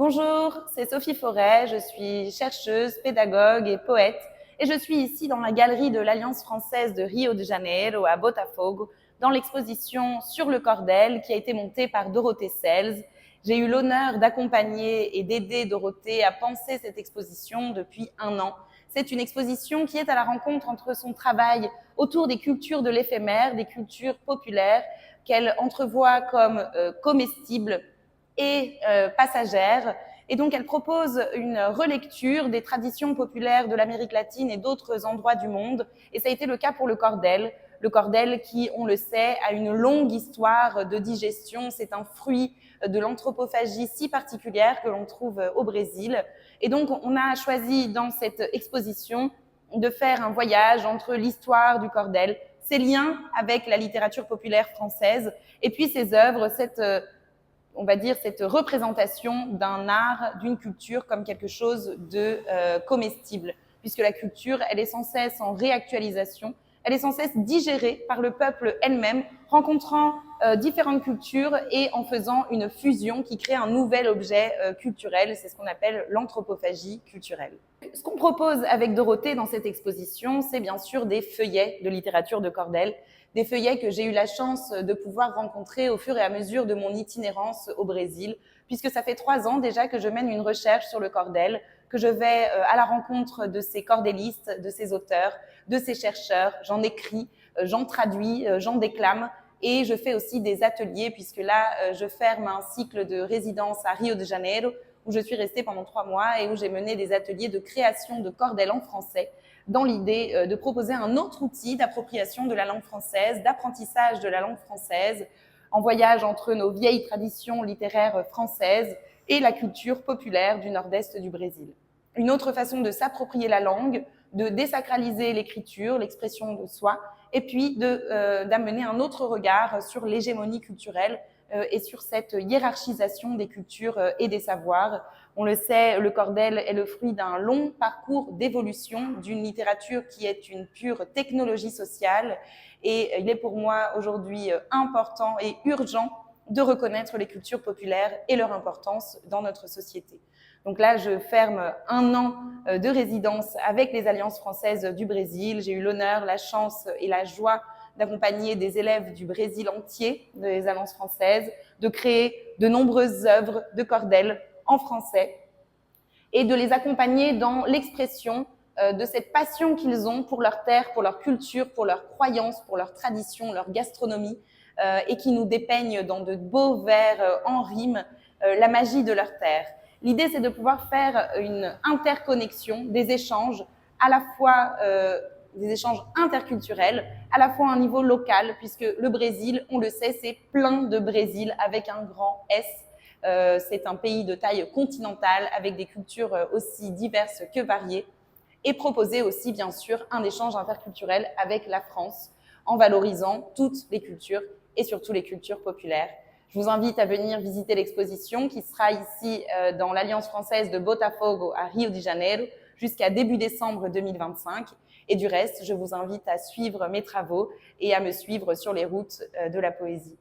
Bonjour, c'est Sophie Forêt, je suis chercheuse, pédagogue et poète et je suis ici dans la galerie de l'Alliance française de Rio de Janeiro à Botafogo dans l'exposition Sur le cordel qui a été montée par Dorothée Sells. J'ai eu l'honneur d'accompagner et d'aider Dorothée à penser cette exposition depuis 1 an. C'est une exposition qui est à la rencontre entre son travail autour des cultures de l'éphémère, des cultures populaires qu'elle entrevoit comme comestibles et passagère. Et donc, elle propose une relecture des traditions populaires de l'Amérique latine et d'autres endroits du monde. Et ça a été le cas pour le cordel. Le cordel qui, on le sait, a une longue histoire de digestion. C'est un fruit de l'anthropophagie si particulière que l'on trouve au Brésil. Et donc, on a choisi dans cette exposition de faire un voyage entre l'histoire du cordel, ses liens avec la littérature populaire française, et puis ses œuvres, on va dire, cette représentation d'un art, d'une culture comme quelque chose de comestible, puisque la culture, elle est sans cesse en réactualisation, elle est sans cesse digérée par le peuple elle-même, rencontrant différentes cultures et en faisant une fusion qui crée un nouvel objet culturel. C'est ce qu'on appelle l'anthropophagie culturelle. Ce qu'on propose avec Dorothée dans cette exposition, c'est bien sûr des feuillets de littérature de cordel, des feuillets que j'ai eu la chance de pouvoir rencontrer au fur et à mesure de mon itinérance au Brésil, puisque ça fait 3 ans déjà que je mène une recherche sur le cordel, que je vais à la rencontre de ces cordélistes, de ces auteurs, de ces chercheurs. J'en écris, j'en traduis, j'en déclame, et je fais aussi des ateliers, puisque là, je ferme un cycle de résidence à Rio de Janeiro, où je suis restée pendant 3 mois et où j'ai mené des ateliers de création de cordel en français, dans l'idée de proposer un autre outil d'appropriation de la langue française, d'apprentissage de la langue française, en voyage entre nos vieilles traditions littéraires françaises et la culture populaire du nord-est du Brésil. Une autre façon de s'approprier la langue, de désacraliser l'écriture, l'expression de soi, et puis d'amener un autre regard sur l'hégémonie culturelle et sur cette hiérarchisation des cultures et des savoirs. On le sait, le cordel est le fruit d'un long parcours d'évolution d'une littérature qui est une pure technologie sociale, et il est pour moi aujourd'hui important et urgent de reconnaître les cultures populaires et leur importance dans notre société. Donc là, je ferme 1 an de résidence avec les Alliances françaises du Brésil. J'ai eu l'honneur, la chance et la joie d'accompagner des élèves du Brésil entier, des Alliances françaises, de créer de nombreuses œuvres de cordel en français et de les accompagner dans l'expression de cette passion qu'ils ont pour leur terre, pour leur culture, pour leurs croyances, pour leurs traditions, leur gastronomie, et qui nous dépeignent dans de beaux vers en rime la magie de leur terre. L'idée, c'est de pouvoir faire une interconnexion des échanges, à la fois des échanges interculturels, à la fois à un niveau local, puisque le Brésil, on le sait, c'est plein de Brésil avec un grand S. C'est un pays de taille continentale avec des cultures aussi diverses que variées, et proposer aussi, bien sûr, un échange interculturel avec la France en valorisant toutes les cultures et surtout les cultures populaires. Je vous invite à venir visiter l'exposition qui sera ici dans l'Alliance française de Botafogo à Rio de Janeiro jusqu'à début décembre 2025. Et du reste, je vous invite à suivre mes travaux et à me suivre sur les routes de la poésie.